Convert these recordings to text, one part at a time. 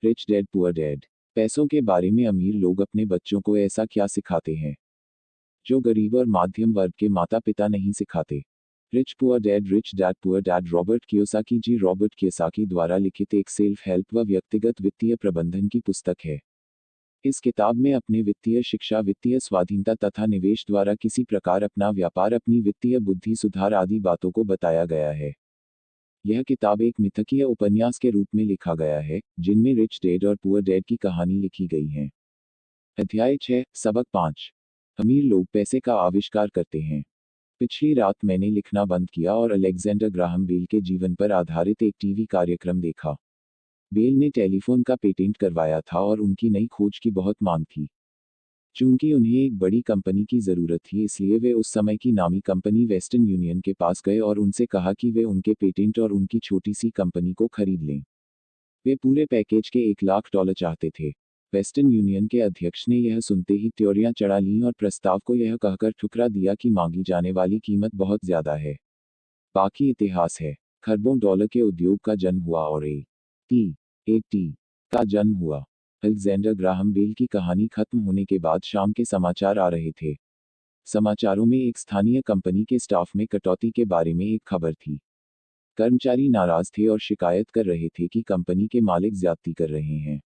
Rich dad poor dad. पैसों के बारे में अमीर लोग अपने बच्चों को ऐसा क्या सिखाते हैं जो गरीब और मध्यम वर्ग के माता पिता नहीं सिखाते। Rich dad poor dad Robert Kiyosaki द्वारा लिखित एक सेल्फ हेल्प व व्यक्तिगत वित्तीय प्रबंधन की पुस्तक है। इस किताब में अपने वित्तीय शिक्षा, वित्तीय स्वाधीनता तथा निवेश द्वारा किसी प्रकार अपना व्यापार, अपनी वित्तीय बुद्धि सुधार आदि बातों को बताया गया है। यह किताब एक मिथकीय उपन्यास के रूप में लिखा गया है, जिनमें रिच डैड और पुअर डैड की कहानी लिखी गई है। अध्याय 6, सबक 5। अमीर लोग पैसे का आविष्कार करते हैं। पिछली रात मैंने लिखना बंद किया और अलेक्जेंडर ग्राहम बेल के जीवन पर आधारित एक टीवी कार्यक्रम देखा। बेल ने टेलीफोन का पेटेंट करवाया था और उनकी नई खोज की बहुत मांग थी। चूंकि उन्हें एक बड़ी कंपनी की जरूरत थी, इसलिए वे उस समय की नामी कंपनी वेस्टर्न यूनियन के पास गए और उनसे कहा कि वे उनके पेटेंट और उनकी छोटी सी कंपनी को खरीद लें। वे पूरे पैकेज के $1 लाख चाहते थे। वेस्टर्न यूनियन के अध्यक्ष ने यह सुनते ही त्योरियां चढ़ा लीं और प्रस्ताव को यह कहकर ठुकरा दिया कि मांगी जाने वाली कीमत बहुत ज्यादा है। बाकी इतिहास है। खरबों डॉलर के उद्योग का जन्म हुआ और ए.टी. का जन्म हुआ। अलेक्जेंडर ग्राहम बेल की कहानी खत्म होने के बाद शाम के समाचार आ रहे थे। समाचारों में एक स्थानीय कंपनी के स्टाफ में कटौती के बारे में एक खबर थी। कर्मचारी नाराज थे और शिकायत कर रहे थे कि कंपनी के मालिक ज्यादती कर रहे हैं।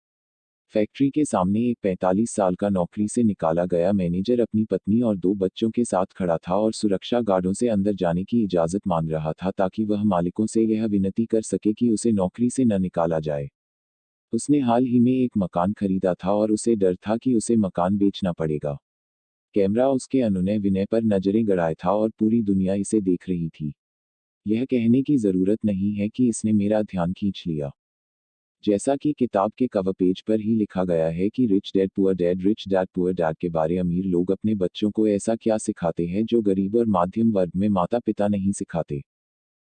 फैक्ट्री के सामने एक 45 साल का नौकरी से निकाला गया मैनेजर अपनी पत्नी और 2 बच्चों के साथ खड़ा था और सुरक्षा गार्डों से अंदर जाने की इजाजत मांग रहा था ताकि वह मालिकों से यह विनती कर सके कि उसे नौकरी से न निकाला जाए। उसने हाल ही में एक मकान खरीदा था और उसे डर था कि उसे मकान बेचना पड़ेगा। कैमरा उसके अनुनय विनय पर नजरें गड़ाए था और पूरी दुनिया इसे देख रही थी। यह कहने की जरूरत नहीं है कि इसने मेरा ध्यान खींच लिया। जैसा कि किताब के कवर पेज पर ही लिखा गया है कि रिच डैड पुअर डैड के बारे अमीर लोग अपने बच्चों को ऐसा क्या सिखाते हैं जो गरीब और मध्यम वर्ग में माता पिता नहीं सिखाते।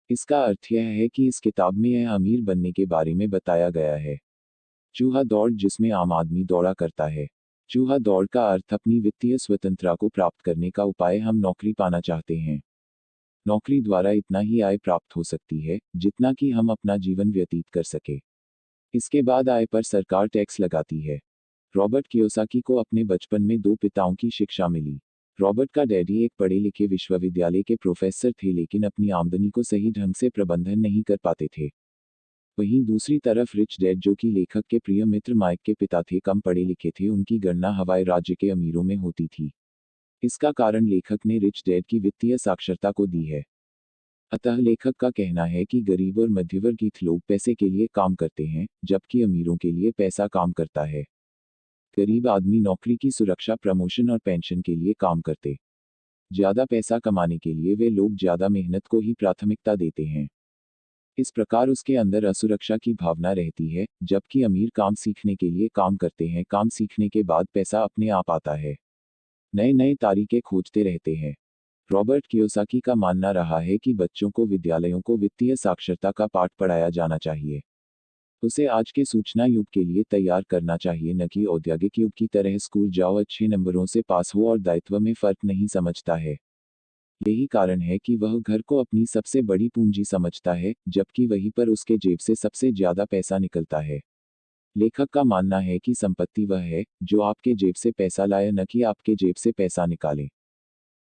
इसका अर्थ यह है कि इस किताब में यह अमीर बनने के बारे में बताया गया है। चूहा दौड़, जिसमें आम आदमी दौड़ा करता है। चूहा दौड़ का अर्थ अपनी वित्तीय स्वतंत्रता को प्राप्त करने का उपाय। हम नौकरी पाना चाहते हैं। नौकरी द्वारा इतना ही आय प्राप्त हो सकती है जितना कि हम अपना जीवन व्यतीत कर सके। इसके बाद आय पर सरकार टैक्स लगाती है। रॉबर्ट कियोसाकी को अपने बचपन में 2 पिताओं की शिक्षा मिली। रॉबर्ट का डैडी एक पढ़े लिखे विश्वविद्यालय के प्रोफेसर थे, लेकिन अपनी आमदनी को सही ढंग से प्रबंधन नहीं कर पाते थे। वहीं दूसरी तरफ रिच डैड, जो कि लेखक के प्रिय मित्र माइक के पिता थे, कम पढ़े लिखे थे। उनकी गणना हवाई राज्य के अमीरों में होती थी। इसका कारण लेखक ने रिच डैड की वित्तीय साक्षरता को दी है। अतः लेखक का कहना है कि गरीब और मध्यवर्गीय लोग पैसे के लिए काम करते हैं, जबकि अमीरों के लिए पैसा काम करता है। गरीब आदमी नौकरी की सुरक्षा, प्रमोशन और पेंशन के लिए काम करते। ज्यादा पैसा कमाने के लिए वे लोग ज्यादा मेहनत को ही प्राथमिकता देते हैं। इस प्रकार उसके अंदर असुरक्षा की भावना रहती है, जबकि अमीर काम सीखने के लिए काम करते हैं। काम सीखने के बाद पैसा अपने आप आता है। नए नए तरीके खोजते रहते हैं। रॉबर्ट कियोसाकी का मानना रहा है कि बच्चों को विद्यालयों को वित्तीय साक्षरता का पाठ पढ़ाया जाना चाहिए। उसे आज के सूचना युग के लिए तैयार करना चाहिए, न कि औद्योगिक युग की तरह स्कूल जाओ, अच्छे नंबरों से पास हो और दायित्व में फर्क नहीं समझता है। यही कारण है कि वह घर को अपनी सबसे बड़ी पूंजी समझता है, जबकि वहीं पर उसके जेब से सबसे ज्यादा पैसा निकलता है। लेखक का मानना है कि संपत्ति वह है जो आपके जेब से पैसा लाए, न कि आपके जेब से पैसा निकाले।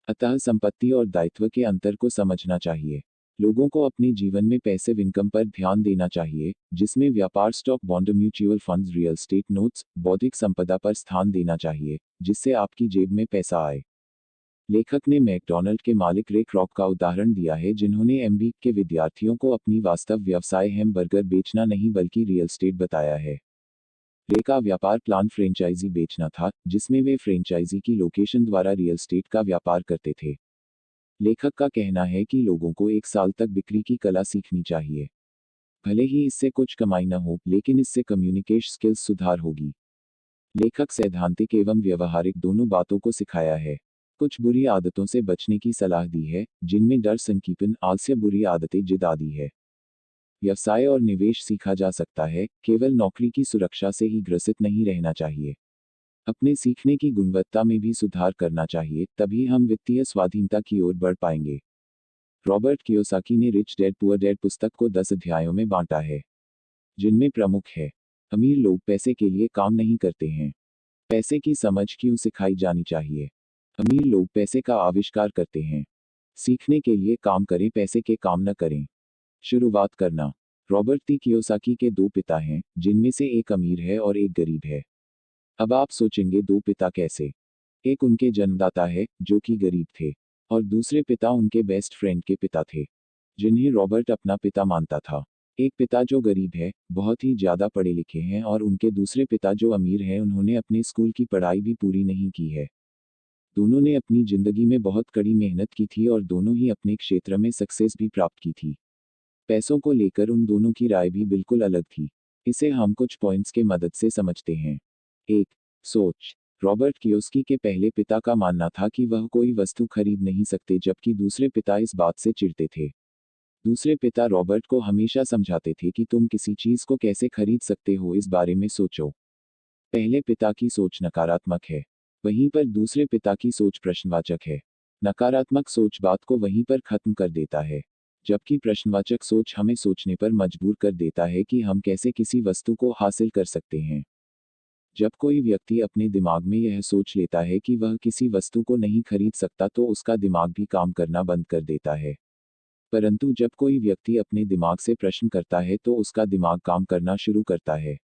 अतः संपत्ति और दायित्व के अंतर को समझना चाहिए। लोगों को अपने जीवन में पैसिव इनकम पर ध्यान देना चाहिए, जिसमें व्यापार, stock, bond, mutual funds, real estate, notes, बौद्धिक संपदा पर स्थान देना चाहिए, जिससे आपकी जेब में पैसा आए। लेखक ने मैकडॉनल्ड के मालिक रे क्रॉक का उदाहरण दिया है, जिन्होंने एमबी के विद्यार्थियों को अपनी वास्तव व्यवसाय हैमबर्गर बेचना नहीं बल्कि रियल एस्टेट बताया है। रे का व्यापार प्लान फ्रेंचाइजी बेचना था, जिसमें वे फ्रेंचाइजी की लोकेशन द्वारा रियल एस्टेट का व्यापार करते थे। लेखक का कहना है कि लोगों को 1 साल तक बिक्री की कला सीखनी चाहिए। भले ही इससे कुछ कमाई न हो, लेकिन इससे कम्युनिकेशन स्किल्स सुधार होगी। लेखक सैद्धांतिक एवं व्यवहारिक दोनों बातों को सिखाया है। कुछ बुरी आदतों से बचने की सलाह दी है, जिनमें डर, संकीपन, आलस्य, बुरी आदतें, जिद आदि है। व्यवसाय और निवेश सीखा जा सकता है, केवल नौकरी की सुरक्षा से ही ग्रसित नहीं रहना चाहिए। अपने सीखने की गुणवत्ता में भी सुधार करना चाहिए, तभी हम वित्तीय स्वाधीनता की ओर बढ़ पाएंगे। रॉबर्ट कियोसाकी ने रिच डैड पुअर डैड पुस्तक को 10 अध्यायों में बांटा है, जिनमें प्रमुख है अमीर लोग पैसे के लिए काम नहीं करते हैं। पैसे की समझ क्यों सिखाई जानी चाहिए? अमीर लोग पैसे का आविष्कार करते हैं। सीखने के लिए काम करें, पैसे के काम न करें। शुरुआत करना। रॉबर्ट टी कियोसाकी के दो पिता हैं, जिनमें से एक अमीर है और एक गरीब है। अब आप सोचेंगे, दो पिता कैसे? एक उनके जन्मदाता है, जो कि गरीब थे, और दूसरे पिता उनके बेस्ट फ्रेंड के पिता थे, जिन्हें रॉबर्ट अपना पिता मानता था। एक पिता जो गरीब है, बहुत ही ज्यादा पढ़े लिखे हैं, और उनके दूसरे पिता जो अमीर हैं, उन्होंने अपने स्कूल की पढ़ाई भी पूरी नहीं की है। दोनों ने अपनी जिंदगी में बहुत कड़ी मेहनत की थी और दोनों ही अपने क्षेत्र में सक्सेस भी प्राप्त की थी। पैसों को लेकर उन दोनों की राय भी बिल्कुल अलग थी। इसे हम कुछ पॉइंट्स के मदद से समझते हैं। 1. सोच। रॉबर्ट कियोस्की के पहले पिता का मानना था कि वह कोई वस्तु खरीद नहीं सकते, जबकि दूसरे पिता इस बात से चिढ़ते थे। दूसरे पिता रॉबर्ट को हमेशा समझाते थे कि तुम किसी चीज को कैसे खरीद सकते हो, इस बारे में सोचो। पहले पिता की सोच नकारात्मक है, वहीं पर दूसरे पिता की सोच प्रश्नवाचक है। नकारात्मक सोच बात को वहीं पर खत्म कर देता है, जबकि प्रश्नवाचक सोच हमें सोचने पर मजबूर कर देता है कि हम कैसे किसी वस्तु को हासिल कर सकते हैं। जब कोई व्यक्ति अपने दिमाग में यह सोच लेता है कि वह किसी वस्तु को नहीं खरीद सकता, तो उसका दिमाग भी काम करना बंद कर देता है। परंतु जब कोई व्यक्ति अपने दिमाग से प्रश्न करता है, तो उसका दिमाग काम करना शुरू करता है।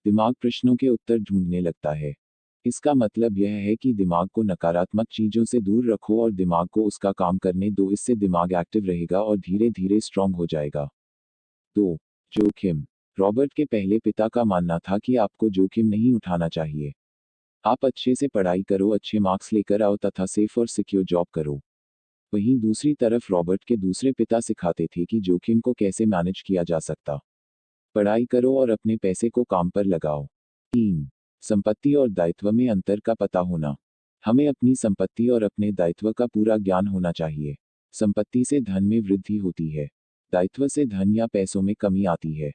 दिमाग प्रश्नों के उत्तर ढूंढने लगता है। इसका मतलब यह है कि दिमाग को नकारात्मक चीजों से दूर रखो और दिमाग को उसका काम करने दो, इससे दिमाग एक्टिव रहेगा और धीरे धीरे स्ट्रांग हो जाएगा। 2. जोखिम। रॉबर्ट के पहले पिता का मानना था कि आपको जोखिम नहीं उठाना चाहिए। आप अच्छे से पढ़ाई करो, अच्छे मार्क्स लेकर आओ तथा सेफ और सिक्योर जॉब करो। वहीं दूसरी तरफ रॉबर्ट के दूसरे पिता सिखाते थे कि जोखिम को कैसे मैनेज किया जा सकता। पढ़ाई करो और अपने पैसे को काम पर लगाओ। 3. संपत्ति और दायित्व में अंतर का पता होना। हमें अपनी संपत्ति और अपने दायित्व का पूरा ज्ञान होना चाहिए। संपत्ति से धन में वृद्धि होती है, दायित्व से धन या पैसों में कमी आती है।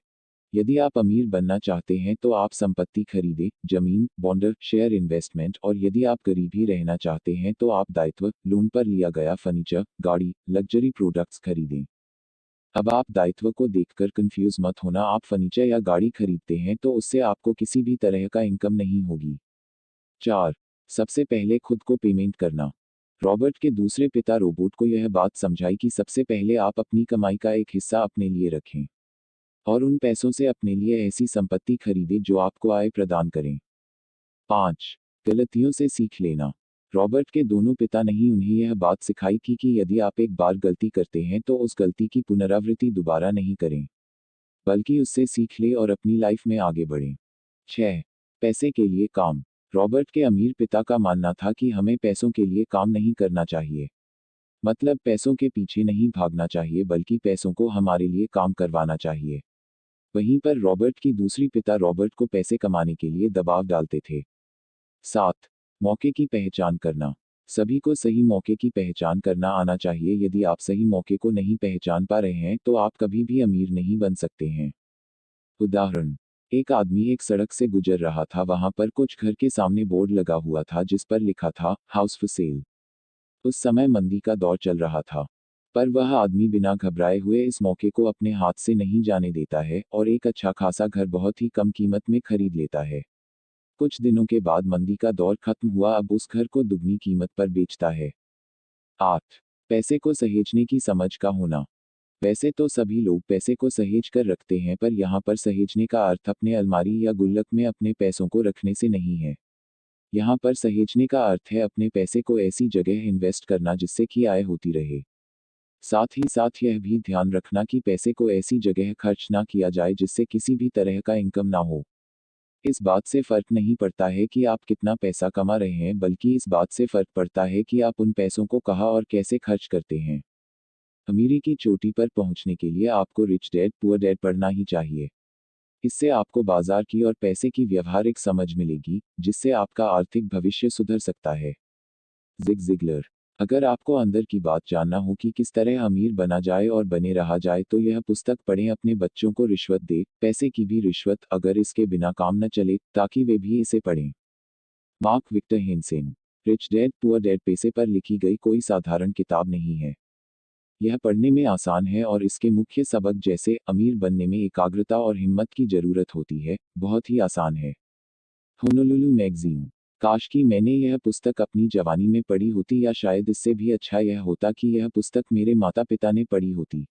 यदि आप अमीर बनना चाहते हैं तो आप संपत्ति खरीदें, जमीन, बॉन्ड, शेयर इन्वेस्टमेंट, और यदि आप गरीब ही रहना चाहते हैं तो आप दायित्व, लोन पर लिया गया फर्नीचर, गाड़ी, लग्जरी प्रोडक्ट्स खरीदें। अब आप दायित्व को देखकर कंफ्यूज मत होना, आप फर्नीचर या गाड़ी खरीदते हैं तो उससे आपको किसी भी तरह का इनकम नहीं होगी। 4. सबसे पहले खुद को पेमेंट करना। रॉबर्ट के दूसरे पिता रोबोट को यह बात समझाई कि सबसे पहले आप अपनी कमाई का एक हिस्सा अपने लिए रखें, और उन पैसों से अपने लिए ऐसी संपत्ति खरीदें जो आपको आय प्रदान करें। 5. गलतियों से सीख लेना। रॉबर्ट के दोनों पिता नहीं उन्हें यह बात सिखाई कि यदि आप एक बार गलती करते हैं तो उस गलती की पुनरावृत्ति दोबारा नहीं करें, बल्कि उससे सीख ले और अपनी लाइफ में आगे बढ़ें। 6. पैसे के लिए काम। रॉबर्ट के अमीर पिता का मानना था कि हमें पैसों के लिए काम नहीं करना चाहिए। मतलब पैसों के पीछे नहीं भागना चाहिए, बल्कि पैसों को हमारे लिए काम करवाना चाहिए। वहीं पर रॉबर्ट की दूसरी पिता रॉबर्ट को पैसे कमाने के लिए दबाव डालते थे। 7. मौके की पहचान करना। सभी को सही मौके की पहचान करना आना चाहिए। यदि आप सही मौके को नहीं पहचान पा रहे हैं तो आप कभी भी अमीर नहीं बन सकते हैं। उदाहरण। एक आदमी एक सड़क से गुजर रहा था, वहां पर कुछ घर के सामने बोर्ड लगा हुआ था जिस पर लिखा था, हाउस फॉर सेल। उस समय मंदी का दौर चल रहा था, पर वह आदमी बिना घबराए हुए इस मौके को अपने हाथ से नहीं जाने देता है और एक अच्छा खासा घर बहुत ही कम कीमत में खरीद लेता है। कुछ दिनों के बाद मंदी का दौर खत्म हुआ, अब उस घर को दुगनी कीमत पर बेचता है। 8. पैसे को सहेजने की समझ का होना। वैसे तो सभी लोग पैसे को सहेज कर रखते हैं, पर यहाँ पर सहेजने का अर्थ अपने अलमारी या गुल्लक में अपने पैसों को रखने से नहीं है। यहाँ पर सहेजने का अर्थ है अपने पैसे को ऐसी जगह इन्वेस्ट करना जिससे कि आय होती रहे। साथ ही साथ यह भी ध्यान रखना कि पैसे को ऐसी जगह खर्च ना किया जाए जिससे किसी भी तरह का इनकम ना हो। इस बात से फर्क नहीं पड़ता है कि आप कितना पैसा कमा रहे हैं, बल्कि इस बात से फर्क पड़ता है कि आप उन पैसों को कहाँ और कैसे खर्च करते हैं। अमीरी की चोटी पर पहुंचने के लिए आपको रिच डैड पुअर डैड पढ़ना ही चाहिए। इससे आपको बाजार की और पैसे की व्यवहारिक समझ मिलेगी, जिससे आपका आर्थिक भविष्य सुधर सकता है। Zig Ziglar. अगर आपको अंदर की बात जानना हो कि किस तरह अमीर बना जाए और बने रहा जाए तो यह पुस्तक पढ़ें। अपने बच्चों को रिश्वत दे, पैसे की भी रिश्वत, अगर इसके बिना काम न चले, ताकि वे भी इसे पढ़ें। Mark Victor Hansen. Rich dad poor Dad पैसे पर लिखी गई कोई साधारण किताब नहीं है। यह पढ़ने में आसान है और इसके मुख्य सबक जैसे अमीर बनने में एकाग्रता और हिम्मत की जरूरत होती है, बहुत ही आसान है। Honolulu magazine. काश कि मैंने यह पुस्तक अपनी जवानी में पढ़ी होती, या शायद इससे भी अच्छा यह होता कि यह पुस्तक मेरे माता पिता ने पढ़ी होती।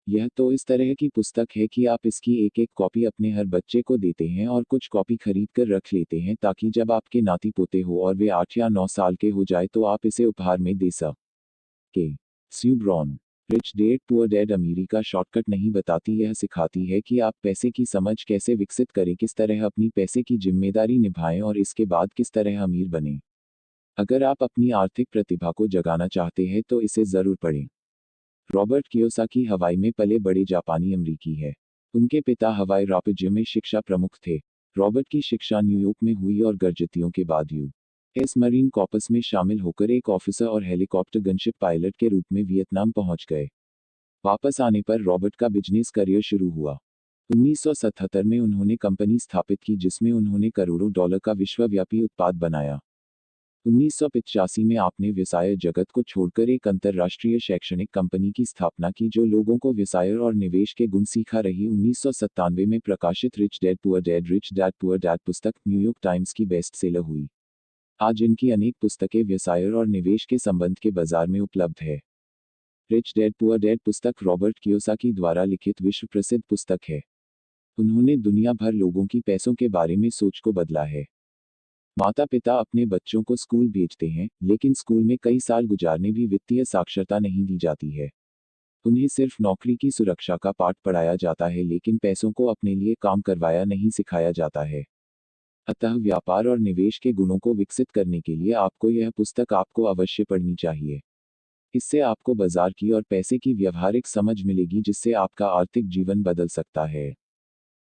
यह तो इस तरह की पुस्तक है कि आप इसकी एक एक कॉपी अपने हर बच्चे को देते हैं और कुछ कॉपी खरीद कर रख लेते हैं ताकि जब आपके नाती पोते हो और वे 8 या 9 साल के हो जाए तो आप इसे उपहार में दे सकें। Sue Brown. Rich dad poor dad अमीरी का शॉर्टकट नहीं बताती, यह सिखाती है कि आप पैसे की समझ कैसे विकसित करें, किस तरह अपनी पैसे की जिम्मेदारी निभाएं और इसके बाद किस तरह अमीर बनें। अगर आप अपनी आर्थिक प्रतिभा को जगाना चाहते हैं तो इसे ज़रूर पढ़ें। रॉबर्ट कियोसाकी हवाई में पले बड़े जापानी अमरीकी है। उनके पिता हवाई राज्य में शिक्षा प्रमुख थे। रॉबर्ट की शिक्षा न्यूयॉर्क में हुई और गर्जतियों के बाद यूएस मरीन कॉर्प्स में शामिल होकर एक ऑफिसर और हेलीकॉप्टर गनशिप पायलट के रूप में वियतनाम पहुंच गए। वापस आने पर रॉबर्ट का बिजनेस करियर शुरू हुआ। 1977 में उन्होंने कंपनी स्थापित की जिसमें उन्होंने करोड़ों डॉलर का विश्वव्यापी उत्पाद बनाया। 1985 में आपने व्यवसाय जगत को छोड़कर एक अंतर्राष्ट्रीय शैक्षणिक कंपनी की स्थापना की जो लोगों को व्यवसाय और निवेश के गुण सिखा रही। 1997 में प्रकाशित रिच डैड पुअर डैड पुस्तक न्यूयॉर्क टाइम्स की बेस्ट सेलर हुई। आज इनकी अनेक पुस्तकें व्यवसाय और निवेश के संबंध के बाजार में उपलब्ध है। रिच डैड पुअर डैड पुस्तक रॉबर्ट कियोसाकी द्वारा लिखित विश्व प्रसिद्ध पुस्तक है। उन्होंने दुनिया भर लोगों की पैसों के बारे में सोच को बदला है। माता पिता अपने बच्चों को स्कूल भेजते हैं, लेकिन स्कूल में कई साल गुजारने भी वित्तीय साक्षरता नहीं दी जाती है। उन्हें सिर्फ नौकरी की सुरक्षा का पाठ पढ़ाया जाता है, लेकिन पैसों को अपने लिए काम करवाया नहीं सिखाया जाता है। अतः व्यापार और निवेश के गुणों को विकसित करने के लिए आपको यह पुस्तक आपको अवश्य पढ़नी चाहिए। इससे आपको बाजार की और पैसे की व्यवहारिक समझ मिलेगी जिससे आपका आर्थिक जीवन बदल सकता है।